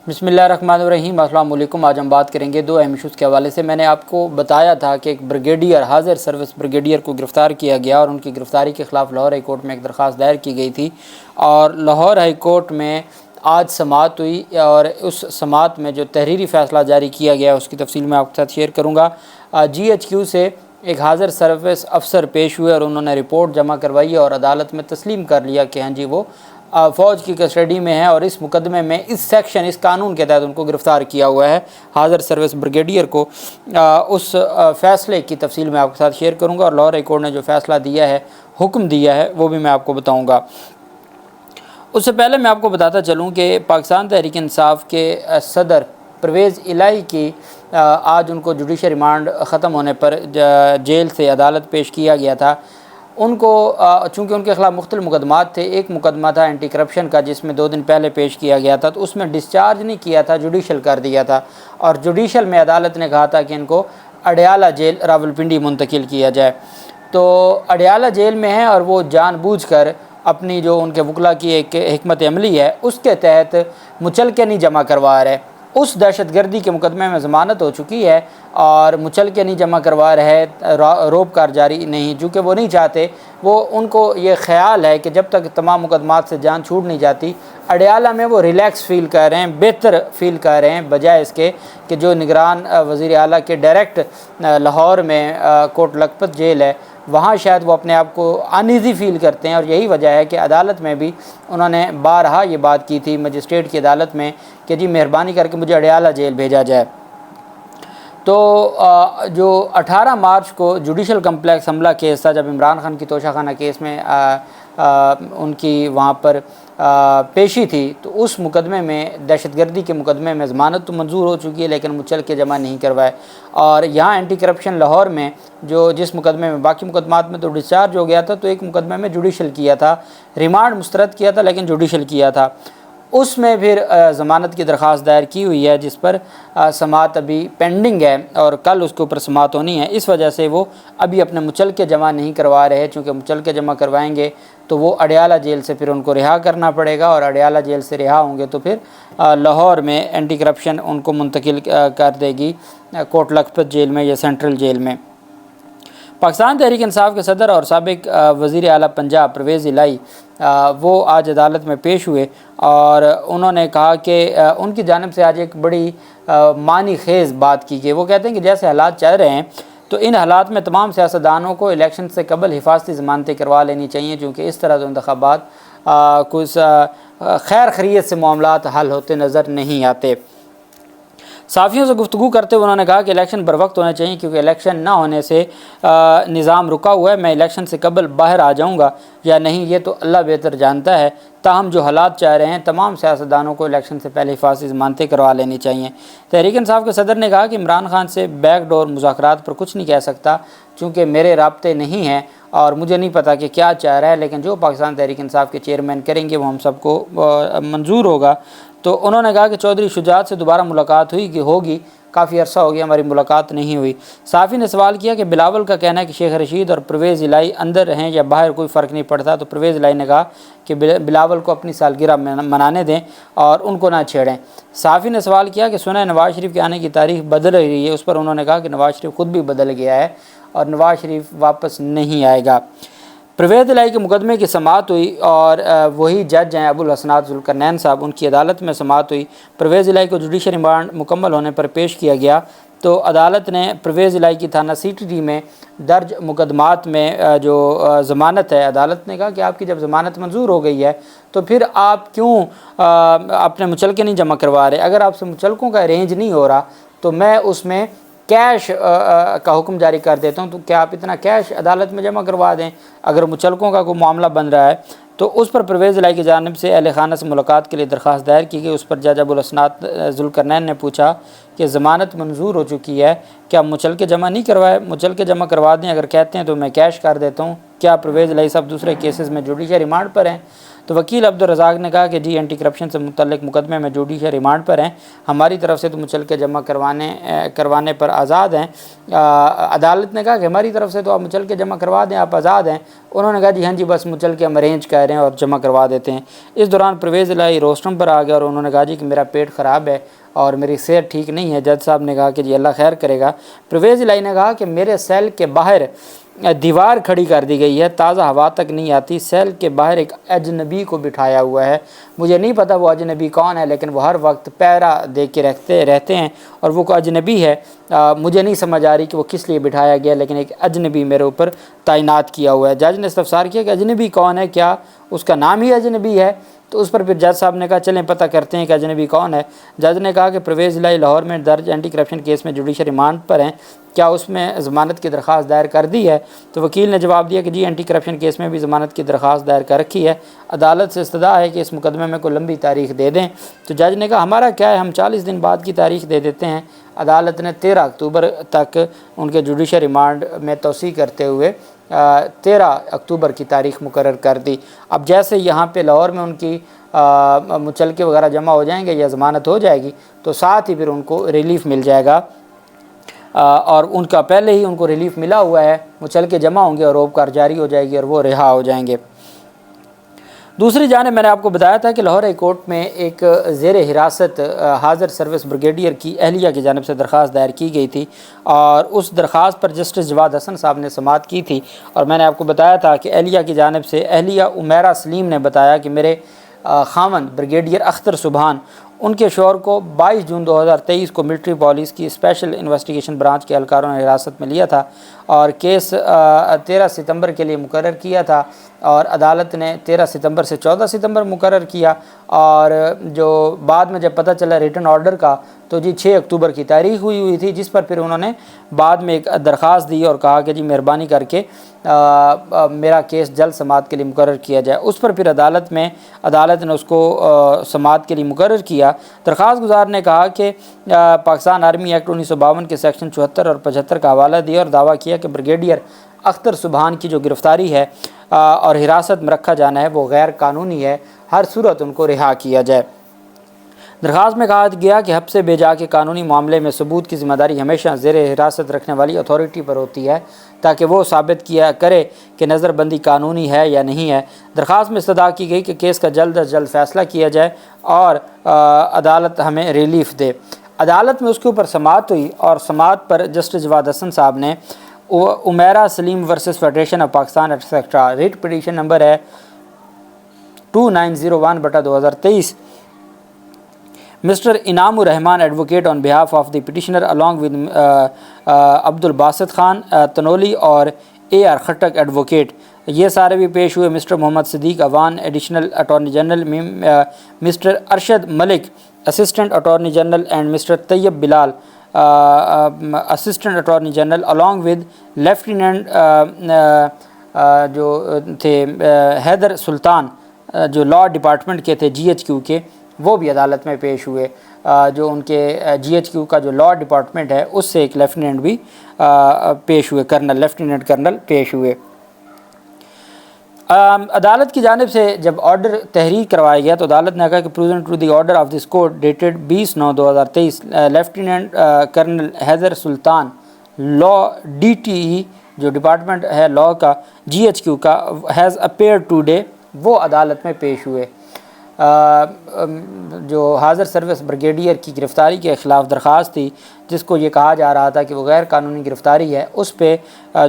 بسم اللہ الرحمن الرحیم۔ السلام علیکم۔ آج ہم بات کریں گے دو اہم ایشوز کے حوالے سے۔ میں نے آپ کو بتایا تھا کہ ایک بریگیڈیئر حاضر سروس بریگیڈیئر کو گرفتار کیا گیا اور ان کی گرفتاری کے خلاف لاہور ہائی کورٹ میں ایک درخواست دائر کی گئی تھی، اور لاہور ہائی کورٹ میں آج سماعت ہوئی، اور اس سماعت میں جو تحریری فیصلہ جاری کیا گیا اس کی تفصیل میں آپ کے ساتھ شیئر کروں گا۔ GHQ سے ایک حاضر سروس افسر پیش ہوئے اور انہوں نے رپورٹ جمع کروائی اور عدالت میں تسلیم کر لیا کہ ہاں جی وہ فوج کی کسٹڈی میں ہے، اور اس مقدمے میں اس قانون کے تحت ان کو گرفتار کیا ہوا ہے، حاضر سروس بریگیڈیئر کو۔ اس فیصلے کی تفصیل میں آپ کے ساتھ شیئر کروں گا، اور لاہور ہائی کورٹ نے جو فیصلہ دیا ہے، حکم دیا ہے، وہ بھی میں آپ کو بتاؤں گا۔ اس سے پہلے میں آپ کو بتاتا چلوں کہ پاکستان تحریک انصاف کے صدر پرویز الہی کی آج ان کو جوڈیشل ریمانڈ ختم ہونے پر جیل سے عدالت پیش کیا گیا تھا۔ ان کو چونکہ ان کے خلاف مختلف مقدمات تھے، ایک مقدمہ تھا اینٹی کرپشن کا جس میں 2 دن پہلے پیش کیا گیا تھا، تو اس میں ڈسچارج نہیں کیا تھا، جوڈیشل کر دیا تھا، اور جوڈیشل میں عدالت نے کہا تھا کہ ان کو اڈیالہ جیل راولپنڈی منتقل کیا جائے۔ تو اڈیالہ جیل میں ہیں، اور وہ جان بوجھ کر اپنی جو ان کے وکلا کی ایک حکمت عملی ہے اس کے تحت مچلکے نہیں جمع کروا رہے۔ اس دہشت گردی کے مقدمے میں ضمانت ہو چکی ہے، اور مچلکے نہیں جمع کروا رہے، روپ کار جاری نہیں، چونکہ وہ نہیں چاہتے، وہ ان کو یہ خیال ہے کہ جب تک تمام مقدمات سے جان چھوٹ نہیں جاتی، اڈیالہ میں وہ ریلیکس فیل کر رہے ہیں، بہتر فیل کر رہے ہیں، بجائے اس کے کہ جو نگران وزیر اعلیٰ کے ڈائریکٹ لاہور میں کوٹ لکھپت جیل ہے، وہاں شاید وہ اپنے آپ کو انایزی فیل کرتے ہیں۔ اور یہی وجہ ہے کہ عدالت میں بھی انہوں نے بارہا یہ بات کی تھی مجسٹریٹ کی عدالت میں کہ جی مہربانی کر کے مجھے اڈیالہ جیل بھیجا جائے۔ تو جو 18 مارچ کو جوڈیشل کمپلیکس حملہ کیس تھا، جب عمران خان کی توشہ خانہ کیس میں ان کی وہاں پر پیشی تھی، تو اس مقدمے میں دہشت گردی کے مقدمے میں ضمانت تو منظور ہو چکی ہے، لیکن مچلکے جمع نہیں کروائے۔ اور یہاں اینٹی کرپشن لاہور میں جس مقدمے میں باقی مقدمات میں تو ڈسچارج ہو گیا تھا، تو ایک مقدمے میں جوڈیشل کیا تھا، ریمانڈ مسترد کیا تھا لیکن جوڈیشل کیا تھا۔ اس میں پھر ضمانت کی درخواست دائر کی ہوئی ہے، جس پر سماعت ابھی پینڈنگ ہے، اور کل اس کے اوپر سماعت ہونی ہے۔ اس وجہ سے وہ ابھی اپنے مچلکے جمع نہیں کروا رہے، چونکہ مچلکے جمع کروائیں گے تو وہ اڈیالہ جیل سے پھر ان کو رہا کرنا پڑے گا، اور اڈیالہ جیل سے رہا ہوں گے تو پھر لاہور میں اینٹی کرپشن ان کو منتقل کر دے گی کوٹ لکھپت جیل میں یا سینٹرل جیل میں۔ پاکستان تحریک انصاف کے صدر اور سابق وزیر اعلیٰ پنجاب پرویز الہی وہ آج عدالت میں پیش ہوئے، اور انہوں نے کہا کہ ان کی جانب سے آج ایک بڑی معنی خیز بات کی گئی۔ وہ کہتے ہیں کہ جیسے حالات چل رہے ہیں تو ان حالات میں تمام سیاستدانوں کو الیکشن سے قبل حفاظتی ضمانتیں کروا لینی چاہیے، کیونکہ اس طرح تو انتخابات کچھ خیر خیریت سے معاملات حل ہوتے نظر نہیں آتے۔ صحافیوں سے گفتگو کرتے ہوئے انہوں نے کہا کہ الیکشن بر وقت ہونے چاہیے، کیونکہ الیکشن نہ ہونے سے نظام رکا ہوا ہے۔ میں الیکشن سے قبل باہر آ جاؤں گا یا نہیں یہ تو اللہ بہتر جانتا ہے، تاہم جو حالات چاہ رہے ہیں تمام سیاستدانوں کو الیکشن سے پہلے حفاظتی ضمانتیں کروا لینی چاہیے۔ تحریک انصاف کے صدر نے کہا کہ عمران خان سے بیک ڈور مذاکرات پر کچھ نہیں کہہ سکتا، چونکہ میرے رابطے نہیں ہیں اور مجھے نہیں پتہ کہ کیا چاہ رہا ہے، لیکن جو پاکستان تحریک انصاف کے چیئرمین کریں گے وہ ہم سب کو منظور ہوگا۔ تو انہوں نے کہا کہ چودھری شجاعت سے دوبارہ ملاقات ہوگی، کافی عرصہ ہو گیا ہماری ملاقات نہیں ہوئی۔ صحافی نے سوال کیا کہ بلاول کا کہنا ہے کہ شیخ رشید اور پرویز الہی اندر ہیں یا باہر کوئی فرق نہیں پڑتا، تو پرویز الہی نے کہا کہ بلاول کو اپنی سالگرہ منانے دیں اور ان کو نہ چھیڑیں۔ صحافی نے سوال کیا کہ سنا ہے نواز شریف کے آنے کی تاریخ بدل رہی ہے، اس پر انہوں نے کہا کہ نواز شریف خود بھی بدل گیا ہے اور نواز شریف واپس نہیں آئے گا۔ پرویز الہی کے مقدمے کی سماعت ہوئی، اور وہی جج ہیں ابو الحسنات ذوالقرنین صاحب، ان کی عدالت میں سماعت ہوئی۔ پرویز الہی کو جوڈیشل ریمانڈ مکمل ہونے پر پیش کیا گیا، تو عدالت نے پرویز الہی کی تھانہ CTD میں درج مقدمات میں جو ضمانت ہے، عدالت نے کہا کہ آپ کی جب ضمانت منظور ہو گئی ہے تو پھر آپ کیوں اپنے مچلکے نہیں جمع کروا رہے؟ اگر آپ سے مچلکوں کا ارینج نہیں ہو رہا تو میں اس میں کیش کا حکم جاری کر دیتا ہوں، تو کیا آپ اتنا کیش عدالت میں جمع کروا دیں اگر مچلکوں کا کوئی معاملہ بن رہا ہے؟ تو اس پر پرویز الہی کی جانب سے اہل خانہ سے ملاقات کے لیے درخواست دائر کی گئی۔ اس پر جج ابو الحسنات ذوالقرنین نے پوچھا کہ ضمانت منظور ہو چکی ہے، کیا مچلکے جمع نہیں کروائے؟ مچلکے جمع کروا دیں، اگر کہتے ہیں تو میں کیش کر دیتا ہوں۔ کیا پرویز الہی صاحب دوسرے کیسز میں جوڈیشل ریمانڈ پر ہیں؟ تو وکیل عبدالرزاق نے کہا کہ جی اینٹی کرپشن سے متعلق مقدمے میں جوڈیشل ریمانڈ پر ہیں، ہماری طرف سے تو مچلکے جمع کروانے پر آزاد ہیں۔ عدالت نے کہا کہ ہماری طرف سے تو آپ مچلکے جمع کروا دیں، آپ آزاد ہیں۔ انہوں نے کہا جی ہاں جی بس مچلکے ہم ارینج کر رہے ہیں اور جمع کروا دیتے ہیں۔ اس دوران پرویز الہی روسٹرم پر آ گیا اور انہوں نے کہا جی کہ میرا پیٹ خراب ہے اور میری صحت ٹھیک نہیں ہے۔ جج صاحب نے کہا کہ جی اللہ خیر کرے گا۔ پرویز الہی نے کہا کہ میرے سیل کے باہر دیوار کھڑی کر دی گئی ہے، تازہ ہوا تک نہیں آتی، سیل کے باہر ایک اجنبی کو بٹھایا ہوا ہے، مجھے نہیں پتہ وہ اجنبی کون ہے، لیکن وہ ہر وقت پیرا دے کے رہتے ہیں اور وہ کوئی اجنبی ہے، مجھے نہیں سمجھ آ رہی کہ وہ کس لیے بٹھایا گیا، لیکن ایک اجنبی میرے اوپر تعینات کیا ہوا ہے۔ جج نے استفسار کیا کہ اجنبی کون ہے، کیا اس کا نام ہی اجنبی ہے؟ تو اس پر پھر جج صاحب نے کہا چلیں پتہ کرتے ہیں کہ اجنبی کون ہے۔ جج نے کہا کہ پرویز الہی لاہور میں درج اینٹی کرپشن کیس میں جوڈیشل ریمانڈ پر ہیں، کیا اس میں ضمانت کی درخواست دائر کر دی ہے؟ تو وکیل نے جواب دیا کہ جی اینٹی کرپشن کیس میں بھی ضمانت کی درخواست دائر کر رکھی ہے، عدالت سے استدعا ہے کہ اس مقدمے میں کوئی لمبی تاریخ دے دیں۔ تو جج نے کہا ہمارا کیا ہے، ہم 40 دن بعد کی تاریخ دے دیتے ہیں۔ عدالت نے 13 اکتوبر تک ان کے جوڈیشل ریمانڈ میں توسیع کرتے ہوئے 13 اکتوبر کی تاریخ مقرر کر دی۔ اب جیسے یہاں پہ لاہور میں ان کی مچلکے وغیرہ جمع ہو جائیں گے یا ضمانت ہو جائے گی تو ساتھ ہی پھر ان کو ریلیف مل جائے گا، اور ان کا پہلے ہی ان کو ریلیف ملا ہوا ہے، مچلکے جمع ہوں گے اور روب کار جاری ہو جائے گی اور وہ رہا ہو جائیں گے۔ دوسری جانب میں نے آپ کو بتایا تھا کہ لاہور ہائی کورٹ میں ایک زیر حراست حاضر سروس بریگیڈیئر کی اہلیہ کی جانب سے درخواست دائر کی گئی تھی اور اس درخواست پر جسٹس جواد حسن صاحب نے سماعت کی تھی، اور میں نے آپ کو بتایا تھا کہ اہلیہ کی جانب سے اہلیہ عمیرہ سلیم نے بتایا کہ میرے خاوند بریگیڈیئر اختر سبحان ان کے شوہر کو 22 جون 2023 کو ملٹری پولیس کی اسپیشل انویسٹیگیشن برانچ کے اہلکاروں نے حراست میں لیا تھا اور کیس 13 ستمبر کے لیے مقرر کیا تھا، اور عدالت نے 13 ستمبر سے 14 ستمبر مقرر کیا، اور جو بعد میں جب پتہ چلا ریٹن آرڈر کا تو جی 6 اکتوبر کی تاریخ ہوئی تھی، جس پر پھر انہوں نے بعد میں ایک درخواست دی اور کہا کہ جی مہربانی کر کے میرا کیس جلد سماعت کے لیے مقرر کیا جائے۔ اس پر پھر عدالت نے اس کو سماعت کے لیے مقرر کیا۔ درخواست گزار نے کہا کہ پاکستان آرمی ایکٹ 1952 کے سیکشن 74 اور 75 کا حوالہ دیا اور دعویٰ کیا کہ بریگیڈیئر اختر سبحان کی جو گرفتاری ہے اور حراست میں رکھا جانا ہے وہ غیر قانونی ہے، ہر صورت ان کو رہا کیا جائے۔ درخواست میں کہا گیا کہ حبس بے جا کے قانونی معاملے میں ثبوت کی ذمہ داری ہمیشہ زیر حراست رکھنے والی اتھارٹی پر ہوتی ہے تاکہ وہ ثابت کیا کرے کہ نظر بندی قانونی ہے یا نہیں ہے۔ درخواست میں استدعا کی گئی کہ کیس کا جلد از جلد فیصلہ کیا جائے اور عدالت ہمیں ریلیف دے۔ عدالت میں اس کے اوپر سماعت ہوئی اور سماعت پر جسٹس جواد حسن صاحب نے Umaira Saleem versus federation of Pakistan etcetera, writ petition number ہے 2901/2023، Mr. Inam ur Rahman advocate on behalf of the petitioner along with عبد الباسط خان تنولی اور AR خٹک ایڈوکیٹ، یہ سارے بھی پیش ہوئے۔ Mister Muhammad Siddique Awan additional attorney general, mister Arshad Malik assistant attorney general and mister Tayyab Bilal assistant attorney general along with lieutenant جو تھے حیدر سلطان جو لاء ڈپارٹمنٹ کے تھے GHQ کے، وہ بھی عدالت میں پیش ہوئے۔ جو ان کے GHQ کا جو لاء ڈپارٹمنٹ ہے اس سے ایک لیفٹیننٹ بھی پیش ہوئے، لیفٹیننٹ کرنل پیش ہوئے۔ عدالت کی جانب سے جب آرڈر تحریر کروایا گیا تو عدالت نے کہا کہ pursuant to the order of this court dated 20/9/2023 lieutenant colonel Haider Sultan law DTE جو ڈپارٹمنٹ ہے لاء کا GHQ کا ہیز اپیئرڈ ٹوڈے، وہ عدالت میں پیش ہوئے۔ جو حاضر سروس بریگیڈیئر کی گرفتاری کے خلاف درخواست تھی جس کو یہ کہا جا رہا تھا کہ وہ غیر قانونی گرفتاری ہے، اس پہ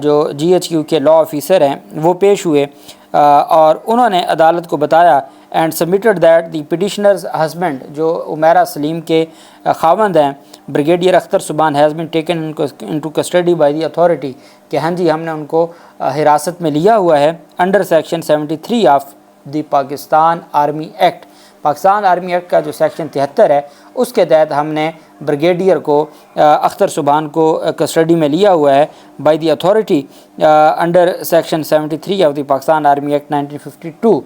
جو GHQ کے لاء آفیسر ہیں وہ پیش ہوئے اور انہوں نے عدالت کو بتایا and submitted that the petitioner's husband جو عمیرہ سلیم کے خاوند ہیں brigadier Akhtar Subhan has been taken into custody by the authority, کہ ہاں جی ہم نے ان کو حراست میں لیا ہوا ہے under section 73 of the Pakistan army act, Pakistan army act کا جو سیکشن 73 ہے اس کے تحت ہم نے بریگیڈیئر کو اختر سبحان کو کسٹڈی میں لیا ہوا ہے by the authority under section 73 of the Pakistan army act 1952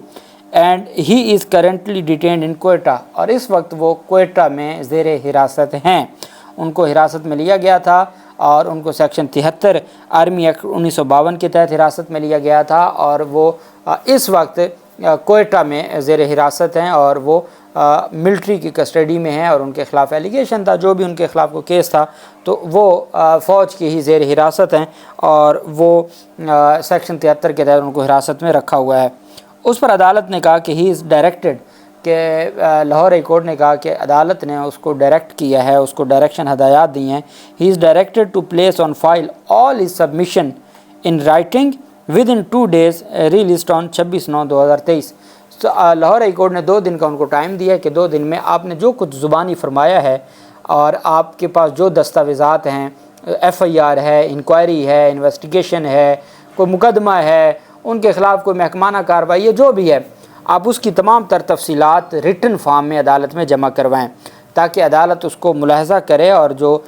and he is currently detained in Quetta, اور اس وقت وہ کوئٹہ میں زیر حراست ہیں۔ ان کو حراست میں لیا گیا تھا اور ان کو سیکشن 73 آرمی ایکٹ 1952 کے تحت حراست میں لیا گیا تھا، اور وہ اس وقت کوئٹہ میں زیر حراست ہیں اور وہ ملٹری کی کسٹڈی میں ہیں، اور ان کے خلاف ایلیگیشن تھا، جو بھی ان کے خلاف کو کیس تھا تو وہ فوج کی ہی زیر حراست ہیں، اور وہ سیکشن 73 کے تحت ان کو حراست میں رکھا ہوا ہے۔ اس پر عدالت نے کہا کہ ہی از ڈائریکٹڈ، کہ لاہور ہائی کورٹ نے کہا کہ عدالت نے اس کو ڈائریکٹ کیا ہے، اس کو ڈائریکشن ہدایات دی ہیں، he is directed to place on file all his submission in writing within 2 days released on 26/9/2023۔ تو لاہور ہائی کورٹ نے 2 دن کا ان کو ٹائم دیا کہ 2 دن میں آپ نے جو کچھ زبانی فرمایا ہے اور آپ کے پاس جو دستاویزات ہیں، FIR ہے، انکوائری ہے، انویسٹیگیشن ہے، کوئی مقدمہ ہے، ان کے خلاف کوئی محکمانہ کارروائی ہے، جو بھی ہے، آپ اس کی تمام تر تفصیلات ریٹن فارم میں عدالت میں جمع کروائیں، تاکہ عدالت اس کو ملاحظہ کرے اور جو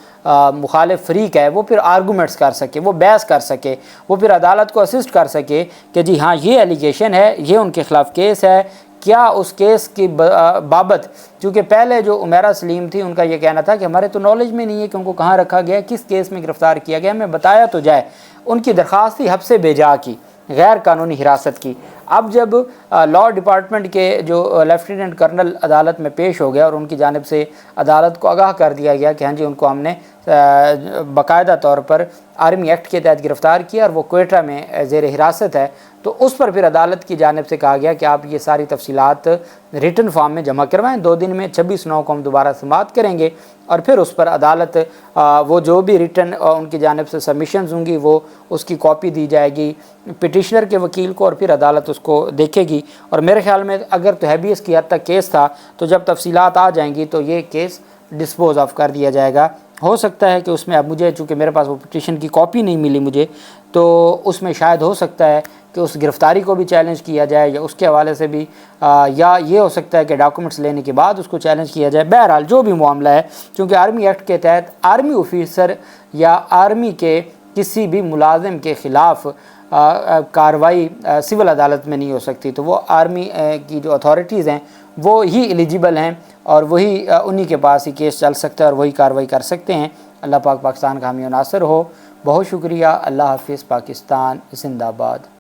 مخالف فریق ہے وہ پھر آرگومنٹس کر سکے، وہ بحث کر سکے، وہ پھر عدالت کو اسسٹ کر سکے کہ جی ہاں یہ ایلیگیشن ہے، یہ ان کے خلاف کیس ہے، کیا اس کیس کی بابت، چونکہ پہلے جو عمیرہ سلیم تھی ان کا یہ کہنا تھا کہ ہمارے تو نالج میں نہیں ہے کہ ان کو کہاں رکھا گیا، کس کیس میں گرفتار کیا گیا، ہمیں بتایا تو جائے۔ ان کی درخواست تھی حبس بجا کی، غیر قانونی حراست کی۔ اب جب لاء ڈپارٹمنٹ کے جو لیفٹیننٹ کرنل عدالت میں پیش ہو گیا اور ان کی جانب سے عدالت کو آگاہ کر دیا گیا کہ ہاں جی ان کو ہم نے باقاعدہ طور پر آرمی ایکٹ کے تحت گرفتار کیا اور وہ کوئٹہ میں زیر حراست ہے، تو اس پر پھر عدالت کی جانب سے کہا گیا کہ آپ یہ ساری تفصیلات ریٹن فارم میں جمع کروائیں، 2 دن میں 26/9 کو ہم دوبارہ سماعت کریں گے، اور پھر اس پر عدالت وہ جو بھی ریٹن ان کی جانب سے سبمیشنز ہوں گی وہ اس کی کاپی دی جائے گی پٹیشنر کے وکیل کو، اور پھر عدالت اس کو دیکھے گی۔ اور میرے خیال میں اگر تو ہیبیس کی حد تک کیس تھا تو جب تفصیلات آ جائیں گی تو یہ کیس ڈسپوز آف کر دیا جائے گا۔ ہو سکتا ہے کہ اس میں، اب مجھے چونکہ میرے پاس وہ پٹیشن کی کاپی نہیں ملی مجھے، تو اس میں شاید ہو سکتا ہے کہ اس گرفتاری کو بھی چیلنج کیا جائے، یا اس کے حوالے سے بھی، یا یہ ہو سکتا ہے کہ ڈاکومنٹس لینے کے بعد اس کو چیلنج کیا جائے۔ بہرحال جو بھی معاملہ ہے، چونکہ آرمی ایکٹ کے تحت آرمی آفیسر یا آرمی کے کسی بھی ملازم کے خلاف کارروائی سول عدالت میں نہیں ہو سکتی، تو وہ آرمی کی جو اتھارٹیز ہیں وہ ہی ایلیجیبل ہیں، اور وہی انہی کے پاس ہی کیس چل سکتا ہے اور وہی کارروائی کر سکتے ہیں۔ اللہ پاک پاکستان کا حامی و ناصر ہو۔ بہت شکریہ۔ اللہ حافظ۔ پاکستان زندہ باد۔